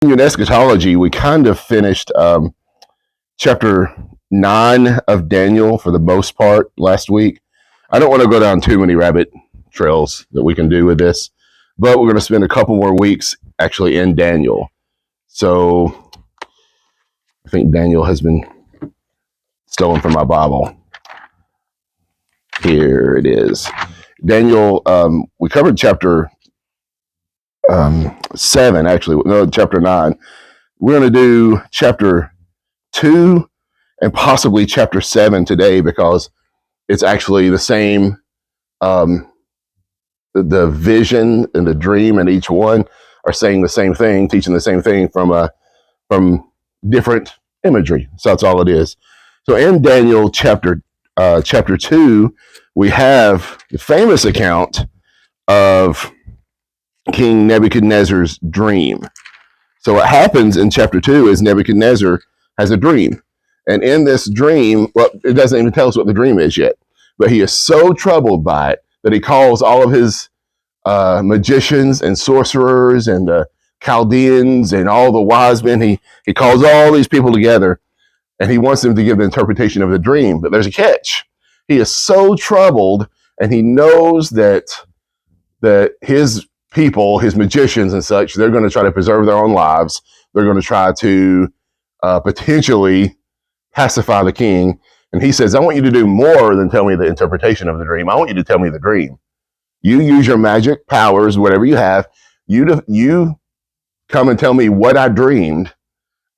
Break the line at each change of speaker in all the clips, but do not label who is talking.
In eschatology, we kind of finished chapter 9 of Daniel for the most part last week. I don't want to go down too many rabbit trails that we can do with this, but we're going to spend a couple more weeks actually in Daniel. So I think Daniel has been stolen from my Bible. Here it is. Daniel, we covered chapter 7, actually. No, chapter 9. We're going to do chapter 2 and possibly chapter 7 today because it's actually the same, the vision and the dream, and each one are saying the same thing, teaching the same thing from different imagery. So that's all it is. So in Daniel chapter 2, we have the famous account of King Nebuchadnezzar's dream. So what happens in chapter 2 is Nebuchadnezzar has a dream. And in this dream, well, it doesn't even tell us what the dream is yet, but he is so troubled by it that he calls all of his magicians and sorcerers and the Chaldeans and all the wise men. He calls all these people together and he wants them to give the interpretation of the dream. But there's a catch. He is so troubled, and he knows that his people, his magicians and such, they're going to try to preserve their own lives. They're going to try to potentially pacify the king. And he says, I want you to do more than tell me the interpretation of the dream. I want you to tell me the dream. You use your magic powers, whatever you have. You come and tell me what I dreamed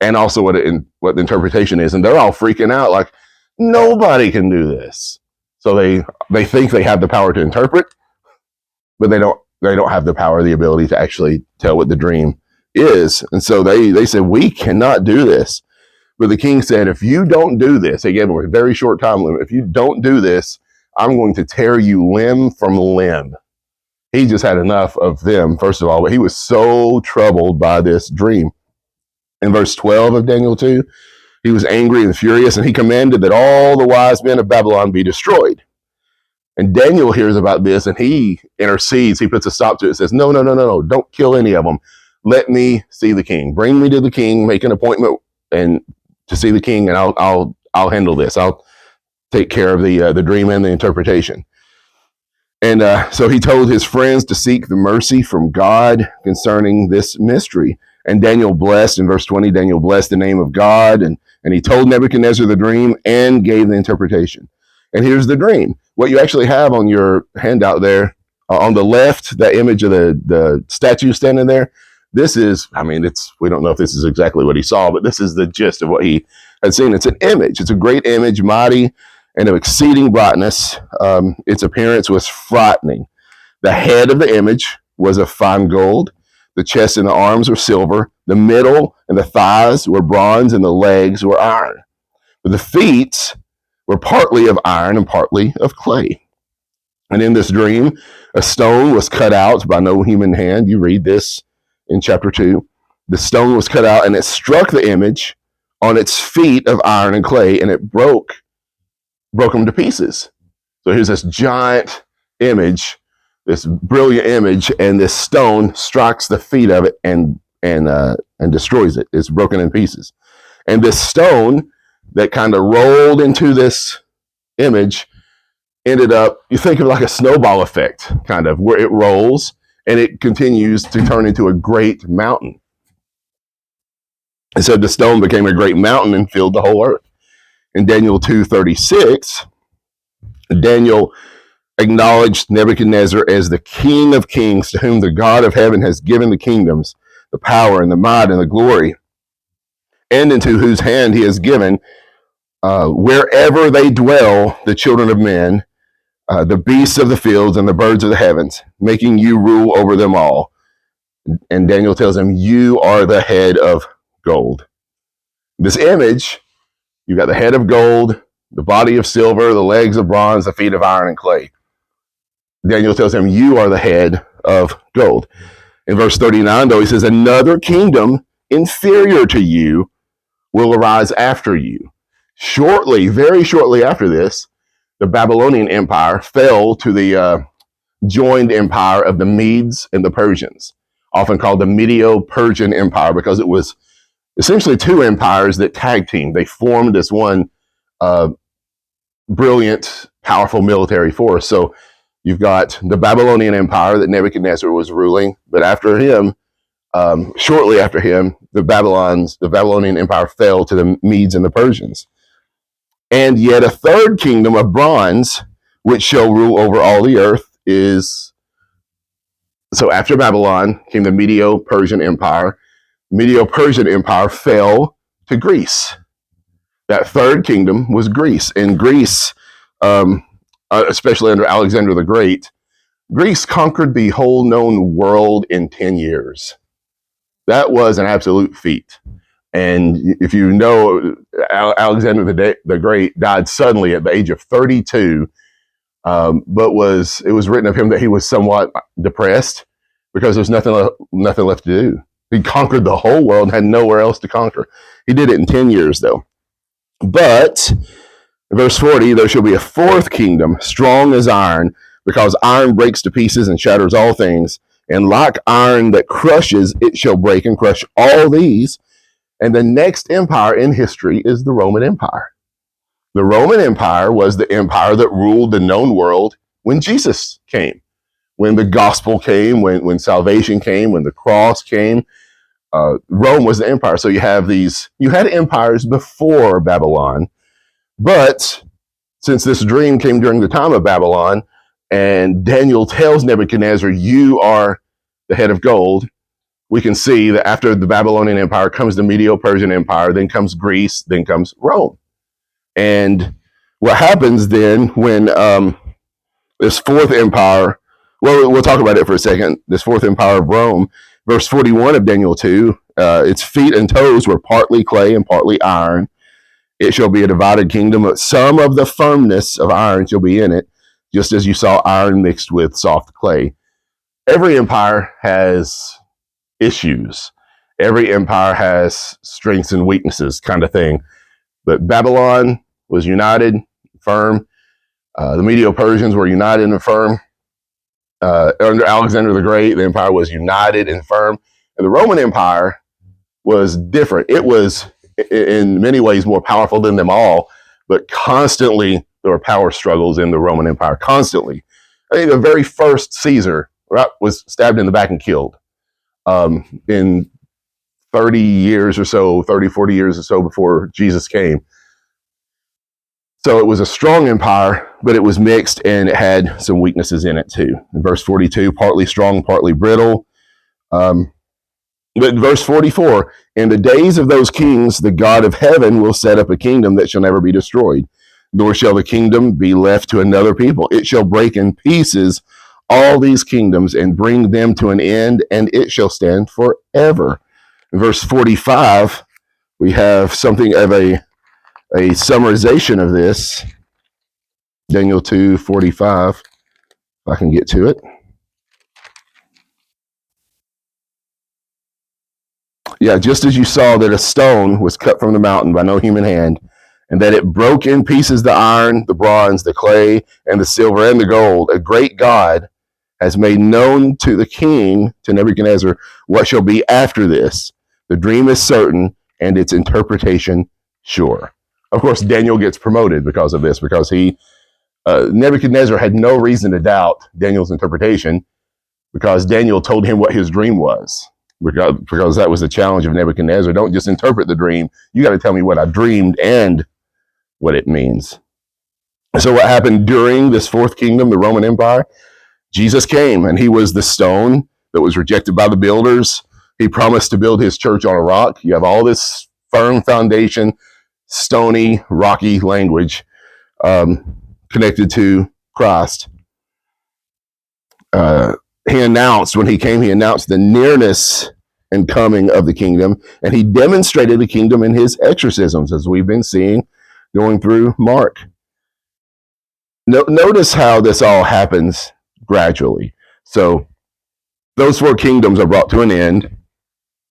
and also what the interpretation is. And they're all freaking out like, nobody can do this. So they think they have the power to interpret, but they don't have the power, the ability to actually tell what the dream is. And so they said, we cannot do this. But the king said, if you don't do this, again, we're a very short time limit. If you don't do this, I'm going to tear you limb from limb. He just had enough of them, first of all, but he was so troubled by this dream. In verse 12 of Daniel 2, he was angry and furious, and he commanded that all the wise men of Babylon be destroyed. And Daniel hears about this, and he intercedes. He puts a stop to it, says, no, don't kill any of them. Let me see the king. Bring me to the king, make an appointment and to see the king, and I'll handle this. I'll take care of the dream and the interpretation. And so he told his friends to seek the mercy from God concerning this mystery. And Daniel blessed, in verse 20, Daniel blessed the name of God, and he told Nebuchadnezzar the dream and gave the interpretation. And here's the dream. What you actually have on your handout there, on the left, that image of the statue standing there, this is, we don't know if this is exactly what he saw, but this is the gist of what he had seen. It's an image. It's a great image, mighty and of exceeding brightness. Its appearance was frightening. The head of the image was of fine gold. The chest and the arms were silver. The middle and the thighs were bronze, and the legs were iron. But the feet were partly of iron and partly of clay. And in this dream, a stone was cut out by no human hand. You read this in chapter 2. The stone was cut out, and it struck the image on its feet of iron and clay, and it broke them to pieces. So here's this giant image, this brilliant image, and this stone strikes the feet of it and destroys it. It's broken in pieces. And this stone that kind of rolled into this image ended up, you think of like a snowball effect, kind of, where it rolls and it continues to turn into a great mountain. And so the stone became a great mountain and filled the whole earth. In Daniel 2:36, Daniel acknowledged Nebuchadnezzar as the King of Kings, to whom the God of heaven has given the kingdoms, the power and the might and the glory, and into whose hand he has given, wherever they dwell, the children of men, the beasts of the fields and the birds of the heavens, making you rule over them all. And Daniel tells him, you are the head of gold. This image, you got the head of gold, the body of silver, the legs of bronze, the feet of iron and clay. Daniel tells him, you are the head of gold. In verse 39, though, he says, another kingdom inferior to you will arise after you. Shortly, very shortly after this, the Babylonian Empire fell to the joined empire of the Medes and the Persians. often called the Medo-Persian Empire, because it was essentially two empires that tag teamed. They formed this one brilliant, powerful military force. So you've got the Babylonian Empire that Nebuchadnezzar was ruling, but after him, shortly after him, the Babylonian Empire fell to the Medes and the Persians. And yet a third kingdom of bronze, which shall rule over all the earth, is... So after Babylon came the Medo-Persian Empire. The Medo-Persian Empire fell to Greece. That third kingdom was Greece. And Greece, especially under Alexander the Great, Greece conquered the whole known world in 10 years. That was an absolute feat. And if you know, Alexander the Great died suddenly at the age of 32, but it was written of him that he was somewhat depressed because there's nothing left to do. He conquered the whole world and had nowhere else to conquer. He did it in 10 years, though. But, verse 40, there shall be a fourth kingdom, strong as iron, because iron breaks to pieces and shatters all things. And like iron that crushes, it shall break and crush all these. And the next empire in history is the Roman Empire. The Roman Empire was the empire that ruled the known world when Jesus came, when the gospel came, when salvation came, when the cross came. Rome was the empire. So you had empires before Babylon, but since this dream came during the time of Babylon, and Daniel tells Nebuchadnezzar, you are the head of gold, we can see that after the Babylonian Empire comes the Medo-Persian Empire, then comes Greece, then comes Rome. And what happens then when this fourth empire, well, we'll talk about it for a second, this fourth empire of Rome, verse 41 of Daniel 2, its feet and toes were partly clay and partly iron. It shall be a divided kingdom, but some of the firmness of iron shall be in it, just as you saw iron mixed with soft clay. Every empire has issues. Every empire has strengths and weaknesses, kind of thing. But Babylon was united, firm. The Medo-Persians were united and firm. Under Alexander the Great, the empire was united and firm. And the Roman Empire was different. It was, in many ways, more powerful than them all, but constantly there were power struggles in the Roman Empire, constantly. I think the very first Caesar was stabbed in the back and killed. In 30 years or so, 30, 40 years or so before Jesus came. So it was a strong empire, but it was mixed and it had some weaknesses in it too. In verse 42, partly strong, partly brittle. But in verse 44, in the days of those kings, the God of heaven will set up a kingdom that shall never be destroyed, nor shall the kingdom be left to another people. It shall break in pieces all these kingdoms and bring them to an end, and it shall stand forever. In verse 45, we have something of a summarization of this. Daniel 2:45, if I can get to it. Yeah, just as you saw that a stone was cut from the mountain by no human hand, and that it broke in pieces the iron, the bronze, the clay, and the silver, and the gold, a great God has made known to the king, to Nebuchadnezzar, what shall be after this. The dream is certain, and its interpretation sure. Of course, Daniel gets promoted because of this, because Nebuchadnezzar had no reason to doubt Daniel's interpretation, because Daniel told him what his dream was. Because that was the challenge of Nebuchadnezzar. Don't just interpret the dream. You got to tell me what I dreamed and what it means. So what happened during this fourth kingdom, the Roman Empire? Jesus came, and he was the stone that was rejected by the builders. He promised to build his church on a rock. You have all this firm foundation, stony, rocky language connected to Christ. When he came, he announced the nearness and coming of the kingdom, and he demonstrated the kingdom in his exorcisms, as we've been seeing going through Mark. Notice how this all happens gradually. So those four kingdoms are brought to an end.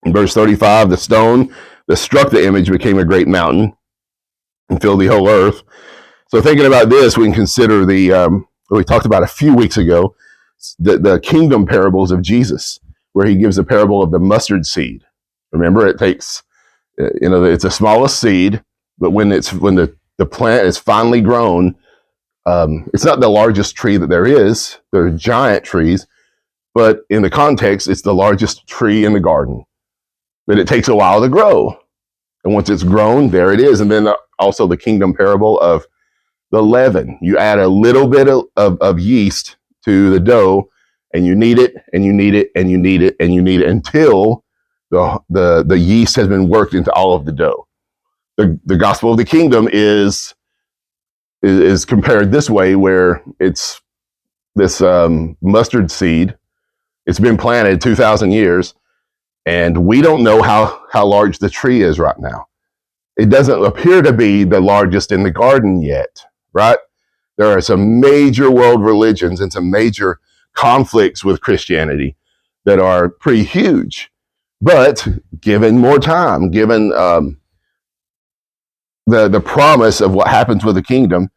In verse 35, the stone that struck the image became a great mountain and filled the whole earth. So thinking about this, we can consider what we talked about a few weeks ago, the kingdom parables of Jesus. where he gives the parable of the mustard seed. Remember, it takes, it's the smallest seed, but when the plant is finally grown, it's not the largest tree that there is. They're giant trees, but in the context, it's the largest tree in the garden. But it takes a while to grow. And once it's grown, there it is. And then also the kingdom parable of the leaven. You add a little bit of yeast to the dough, and you knead it, and you knead it, and you knead it, and you knead it until the yeast has been worked into all of the dough. The gospel of the kingdom is compared this way, where it's this mustard seed. It's been planted 2,000 years, and we don't know how large the tree is right now. It doesn't appear to be the largest in the garden yet, right? There are some major world religions and some major conflicts with Christianity that are pretty huge. But given more time, given the promise of what happens with the kingdom,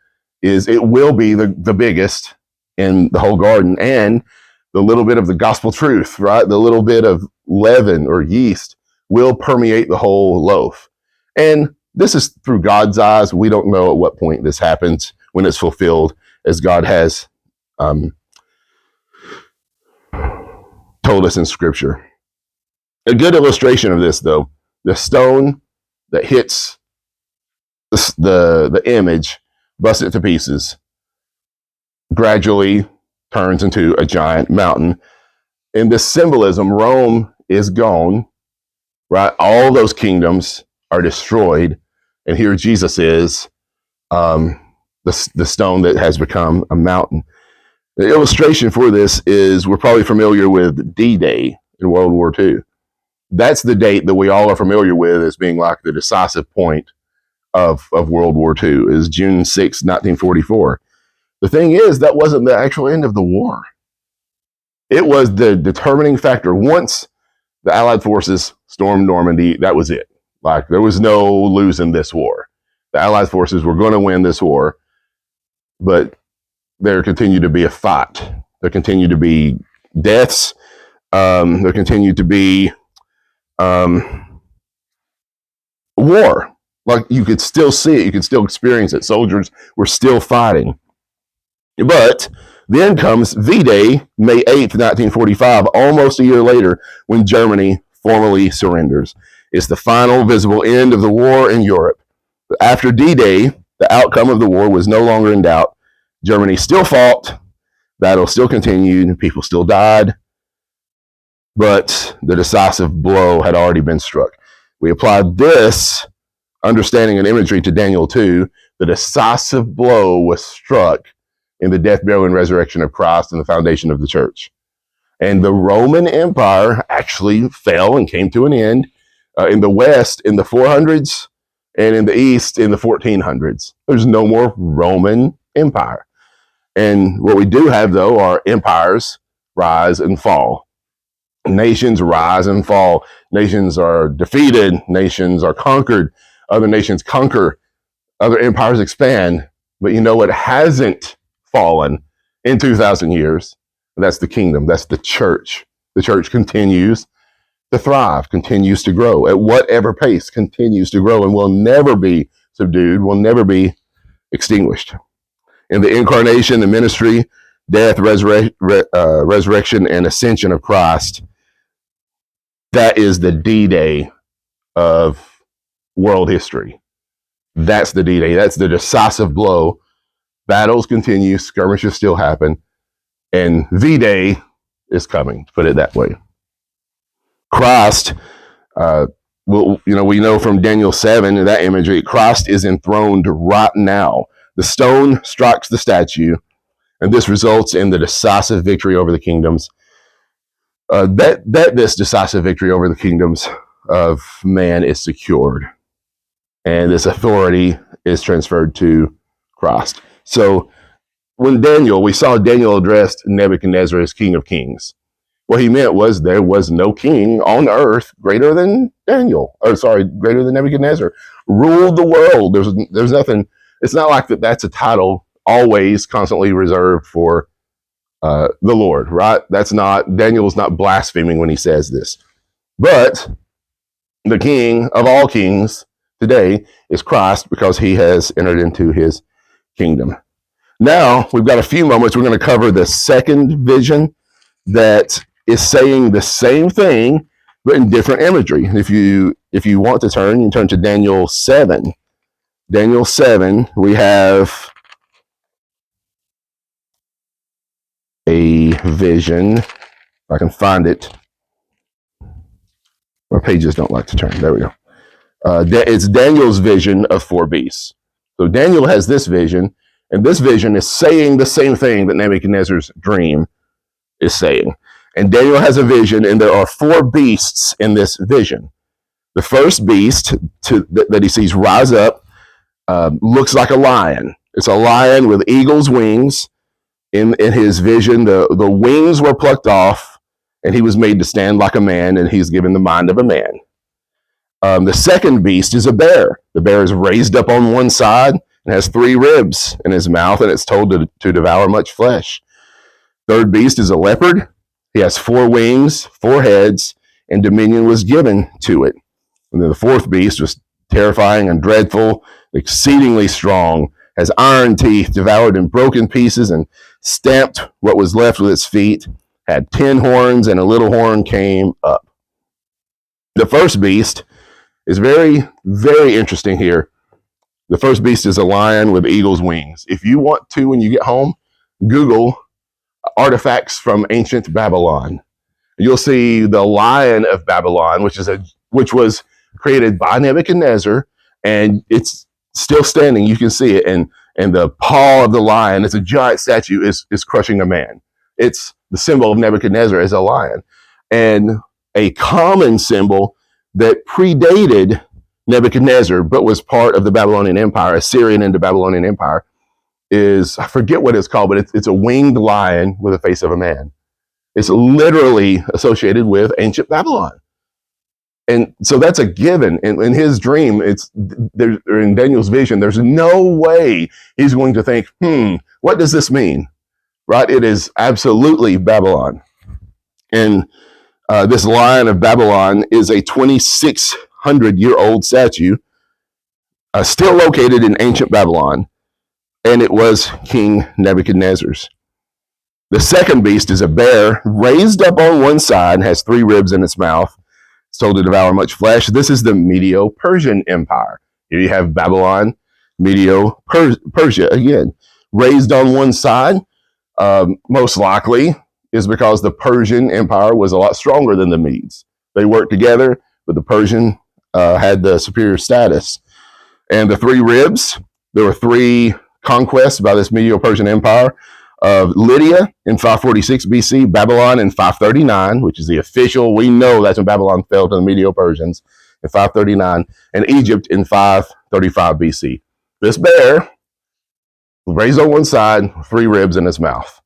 is it will be the biggest in the whole garden, and the little bit of the gospel truth, right? The little bit of leaven or yeast will permeate the whole loaf. And this is through God's eyes. We don't know at what point this happens, when it's fulfilled, as God has told us in Scripture. A good illustration of this, though, the stone that hits the image, busts it to pieces, gradually turns into a giant mountain. In this symbolism, Rome is gone, right? All those kingdoms are destroyed, and here Jesus is, the stone that has become a mountain. The illustration for this is, we're probably familiar with D-Day in World War II. That's the date that we all are familiar with as being like the decisive point of World War II, is June 6, 1944. The thing is, that wasn't the actual end of the war. It was the determining factor. Once the Allied forces stormed Normandy, that was it. Like, there was no losing this war. The Allied forces were going to win this war, but there continued to be a fight. There continued to be deaths. There continued to be war. Like, you could still see it. You could still experience it. Soldiers were still fighting. But then comes V-Day, May 8th, 1945, almost a year later, when Germany formally surrenders. It's the final visible end of the war in Europe. But after D-Day, the outcome of the war was no longer in doubt. Germany still fought, battle still continued, people still died, but the decisive blow had already been struck. We applied this understanding and imagery to Daniel 2. The decisive blow was struck in the death, burial, and resurrection of Christ and the foundation of the church. And the Roman Empire actually fell and came to an end in the West in the 400s, and in the East in the 1400s. There's no more Roman Empire. And what we do have, though, are empires rise and fall. Nations rise and fall. Nations are defeated. Nations are conquered. Other nations conquer. Other empires expand. But you know what hasn't fallen in 2,000 years? That's the kingdom. That's the church. The church continues to thrive, continues to grow at whatever pace, continues to grow, and will never be subdued, will never be extinguished. In the incarnation, the ministry, death, resurrection, and ascension of Christ, that is the D-Day of world history. That's the D-Day. That's the decisive blow. Battles continue, skirmishes still happen, and V-Day is coming, to put it that way. Christ, we know from Daniel 7, that imagery, Christ is enthroned right now. The stone strikes the statue, and this results in the decisive victory over the kingdoms. This decisive victory over the kingdoms of man is secured, and this authority is transferred to Christ. So when we saw Daniel addressed Nebuchadnezzar as King of Kings. What he meant was there was no king on earth greater than greater than Nebuchadnezzar. Ruled the world. There's nothing. It's not like that's a title always constantly reserved for the Lord, right? Daniel's not blaspheming when he says this. But the King of all kings today is Christ, because he has entered into his kingdom. Now, we've got a few moments. We're going to cover the second vision that is saying the same thing, but in different imagery. If you want to turn, you turn to Daniel 7. Daniel 7, we have a vision. If I can find it. My pages don't like to turn. There we go. It's Daniel's vision of four beasts. So Daniel has this vision, and this vision is saying the same thing that Nebuchadnezzar's dream is saying. And Daniel has a vision, and there are four beasts in this vision. The first beast that he sees rise up looks like a lion. It's a lion with eagle's wings. In his vision, the wings were plucked off, and he was made to stand like a man, and he's given the mind of a man. The second beast is a bear. The bear is raised up on one side and has three ribs in his mouth, and it's told to devour much flesh. Third beast is a leopard. He has four wings, four heads, and dominion was given to it. And then the fourth beast was terrifying and dreadful, exceedingly strong, has iron teeth, devoured and broken pieces, and stamped what was left with its feet, had 10 horns, and a little horn came up. The first beast is very, very interesting here. The first beast is a lion with eagle's wings. If you want to, when you get home, Google artifacts from ancient Babylon. You'll see the Lion of Babylon, which was created by Nebuchadnezzar, and it's still standing. You can see it, and the paw of the lion, it's a giant statue, is crushing a man. It's the symbol of Nebuchadnezzar as a lion. And a common symbol that predated Nebuchadnezzar, but was part of the Babylonian Empire, Assyrian into Babylonian Empire, is, I forget what it's called, but it's a winged lion with the face of a man. It's literally associated with ancient Babylon. And so that's a given. In his dream, in Daniel's vision, there's no way he's going to think, what does this mean? Right? It is absolutely Babylon. And this Lion of Babylon is a 2,600-year-old statue, still located in ancient Babylon, and it was King Nebuchadnezzar's. The second beast is a bear, raised up on one side, has three ribs in its mouth. It's told to devour much flesh. This is the Medo-Persian Empire. Here you have Babylon, Medo-Persia again. Raised on one side, most likely is because the Persian Empire was a lot stronger than the Medes. They worked together, but the Persian had the superior status. And the three ribs, there were three conquests by this Medo-Persian Empire of Lydia in 546 BC, Babylon in 539, which is the official, we know that's when Babylon fell to the Medo-Persians in 539, and Egypt in 535 BC. This bear, raised on one side, three ribs in its mouth,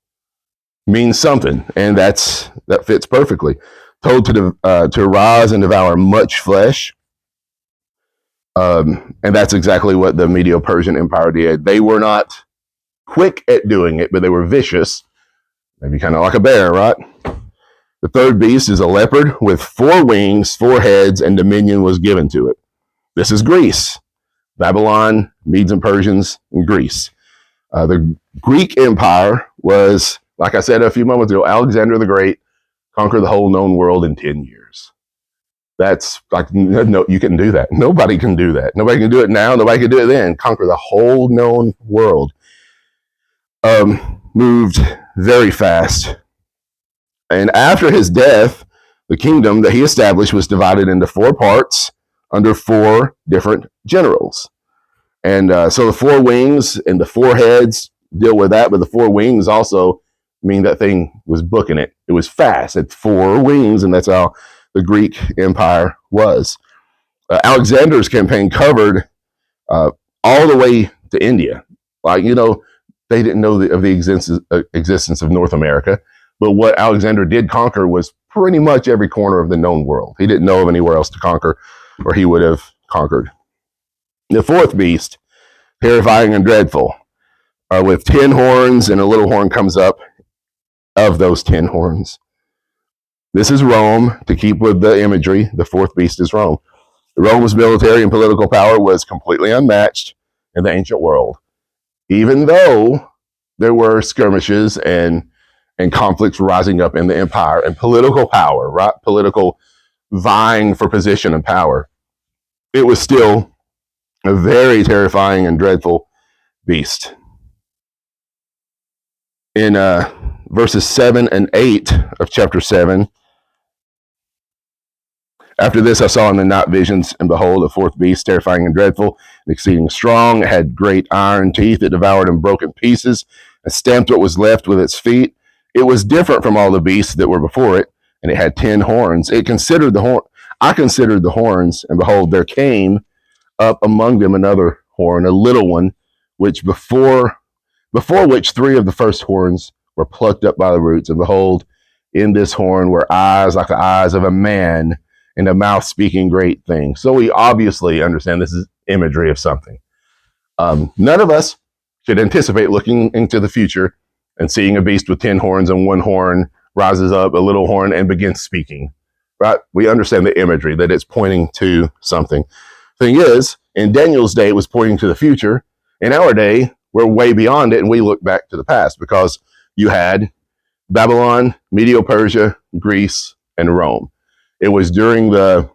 means something, and that fits perfectly. Told to rise and devour much flesh, and that's exactly what the Medo-Persian Empire did. They were not quick at doing it, but they were vicious, maybe kind of like a bear, right? The third beast is a leopard with four wings, four heads, and dominion was given to it. This is Greece, Babylon, Medes and Persians, and Greece. The Greek Empire was, like I said a few moments ago, Alexander the Great conquered the whole known world in 10 years. That's like, no, you couldn't do that. Nobody can do that. Nobody can do it now. Nobody can do it then. Conquer the whole known world. Moved very fast. And after his death, the kingdom that he established was divided into four parts under four different generals. And so the four wings and the four heads deal with that, but the four wings also mean that thing was booking it. It was fast. It had four wings, and that's how the Greek Empire was. Alexander's campaign covered all the way to India. Like, they didn't know of the existence of North America, but what Alexander did conquer was pretty much every corner of the known world. He didn't know of anywhere else to conquer, or he would have conquered. The fourth beast, terrifying and dreadful, with 10 horns, and a little horn comes up. of those 10 horns. This is Rome. To keep with the imagery, the fourth beast is Rome. Rome's military and political power was completely unmatched in the ancient world, even though there were skirmishes and conflicts rising up in the empire and political power, right? Political vying for position and power. It was still a very terrifying and dreadful beast. In verses 7 and 8 of chapter 7, after this I saw in the night visions, and behold, a fourth beast, terrifying and dreadful, and exceeding strong. It had great iron teeth. It devoured and broke in pieces, and stamped what was left with its feet. It was different from all the beasts that were before it, and it had 10 horns. I considered the horns, and behold, there came up among them another horn, a little one, which before which 3 of the first horns were plucked up by the roots. And behold, in this horn were eyes like the eyes of a man, and a mouth speaking great things. So we obviously understand this is imagery of something. None of us should anticipate looking into the future and seeing a beast with 10 horns, and one horn rises up, a little horn, and begins speaking. Right? We understand the imagery, that it's pointing to something. Thing is, in Daniel's day, it was pointing to the future. In our day, we're way beyond it, and we look back to the past, because you had Babylon, Medo-Persia, Greece, and Rome. It was during the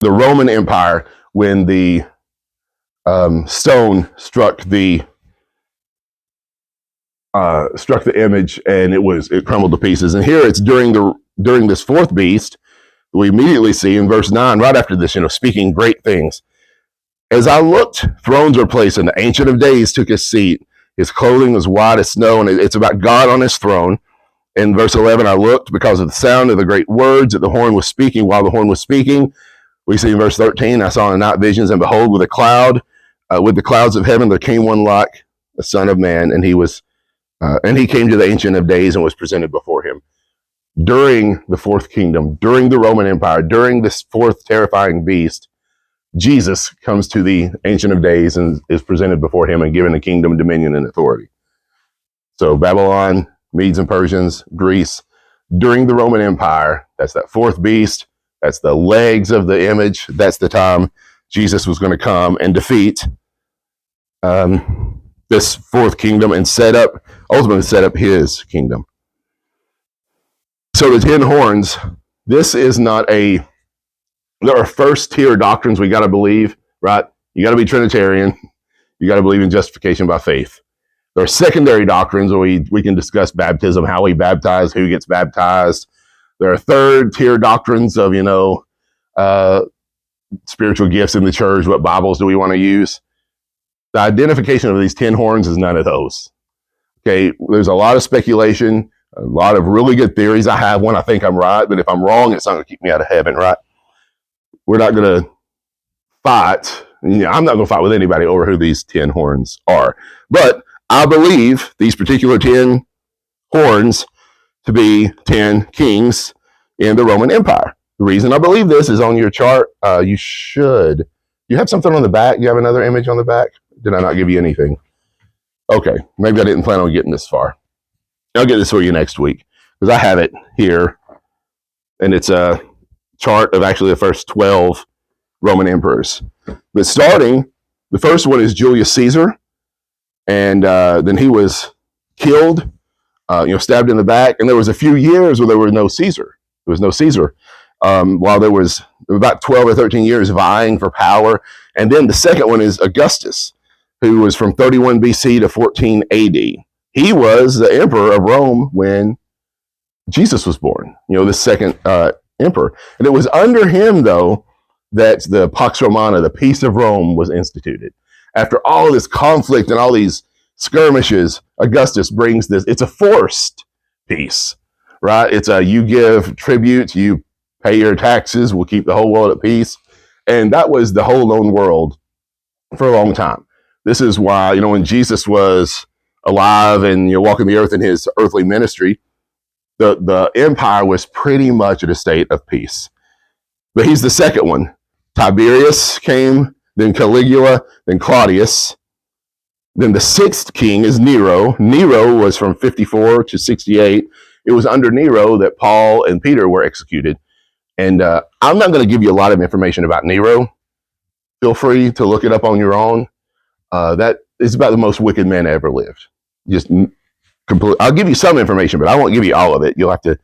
Roman Empire when the stone struck the image, and it crumbled to pieces. And here it's during this fourth beast. We immediately see in verse 9, right after this, speaking great things. As I looked, thrones were placed, and the Ancient of Days took his seat. His clothing was white as snow, and it's about God on his throne. In verse 11, I looked because of the sound of the great words that the horn was speaking. While the horn was speaking, we see in verse 13, I saw in the night visions, and behold, with the clouds of heaven, there came one like the Son of Man, and he came to the Ancient of Days and was presented before him. During the fourth kingdom, during the Roman Empire, during this fourth terrifying beast, Jesus comes to the Ancient of Days and is presented before him and given a kingdom, dominion, and authority. So Babylon, Medes and Persians, Greece, during the Roman Empire, that's that fourth beast, that's the legs of the image, that's the time Jesus was going to come and defeat this fourth kingdom and ultimately set up his kingdom. So the 10 horns, this is not there are first tier doctrines we got to believe, right? You got to be Trinitarian. You got to believe in justification by faith. There are secondary doctrines where we can discuss baptism, how we baptize, who gets baptized. There are third tier doctrines of, spiritual gifts in the church. What Bibles do we want to use? The identification of these 10 horns is none of those. Okay, there's a lot of speculation, a lot of really good theories. I have one. I think I'm right, but if I'm wrong, it's not going to keep me out of heaven, right? We're not going to fight. I'm not going to fight with anybody over who these 10 horns are. But I believe these particular 10 horns to be 10 kings in the Roman Empire. The reason I believe this is on your chart. You have something on the back? You have another image on the back? Did I not give you anything? Okay, maybe I didn't plan on getting this far. I'll get this for you next week, because I have it here, and it's a chart of actually the first 12 Roman emperors. But starting, the first one is Julius Caesar, and then he was killed, stabbed in the back, and there was a few years where there was no Caesar. While there was about 12 or 13 years vying for power. And then the second one is Augustus, who was from 31 BC to 14 AD. He was the emperor of Rome when Jesus was born, the second emperor. And it was under him, though, that the Pax Romana, the peace of Rome, was instituted. After all this conflict and all these skirmishes, Augustus brings this. It's a forced peace, right? It's you give tribute, you pay your taxes, we'll keep the whole world at peace. And that was the whole known world for a long time. This is why, when Jesus was alive and walking the earth in his earthly ministry, the empire was pretty much in a state of peace. But he's the second one. Tiberius came, then Caligula, then Claudius. Then the sixth king is Nero. Nero was from 54 to 68. It was under Nero that Paul and Peter were executed. And I'm not going to give you a lot of information about Nero. Feel free to look it up on your own. That is about the most wicked man that ever lived. Just I'll give you some information, but I won't give you all of it. You'll have to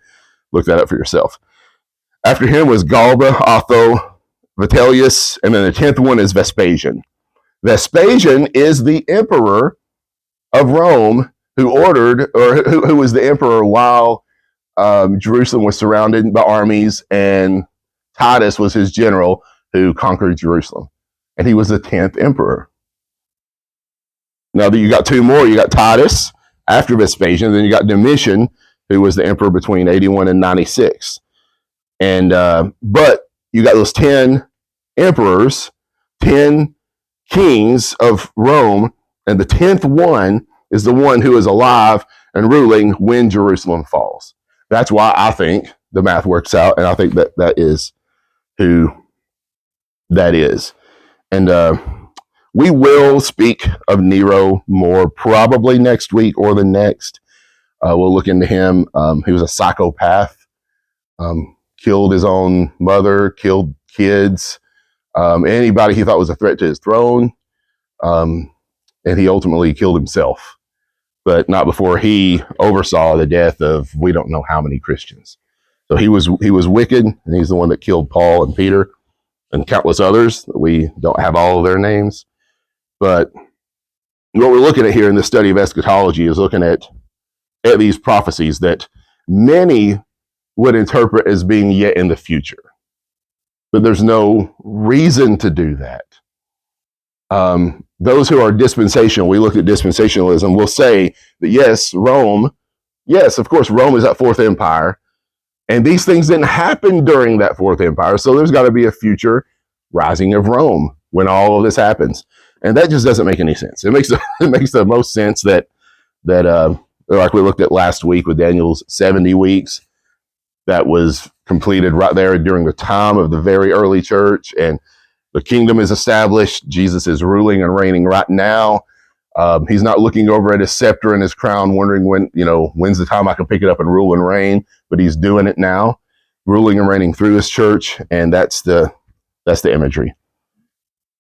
look that up for yourself. After him was Galba, Otho, Vitellius, and then the 10th one is Vespasian. Vespasian is the emperor of Rome who ordered, or who was the emperor while Jerusalem was surrounded by armies, and Titus was his general who conquered Jerusalem. And he was the 10th emperor. Now you got two more. You got Titus after Vespasian, then you got Domitian, who was the emperor between 81 and 96. And but you got those 10 emperors, 10 kings of Rome, and the 10th one is the one who is alive and ruling when Jerusalem falls. That's why I think the math works out, and I think that that is who that is. And we will speak of Nero more probably next week or the next. We'll look into him. He was a psychopath, killed his own mother, killed kids, anybody he thought was a threat to his throne, and he ultimately killed himself, but not before he oversaw the death of we don't know how many Christians. So he was wicked, and he's the one that killed Paul and Peter and countless others. We don't have all of their names. But what we're looking at here in this study of eschatology is looking at these prophecies that many would interpret as being yet in the future. But there's no reason to do that. Those who are dispensational, we look at dispensationalism, will say that yes, Rome, yes, of course, Rome is that fourth empire, and these things didn't happen during that fourth empire, so there's got to be a future rising of Rome when all of this happens. And that just doesn't make any sense. It makes the most sense that like we looked at last week with Daniel's 70 weeks, that was completed right there during the time of the very early church, and the kingdom is established. Jesus is ruling and reigning right now. He's not looking over at his scepter and his crown, wondering when's the time I can pick it up and rule and reign, but he's doing it now, ruling and reigning through his church, and that's the imagery.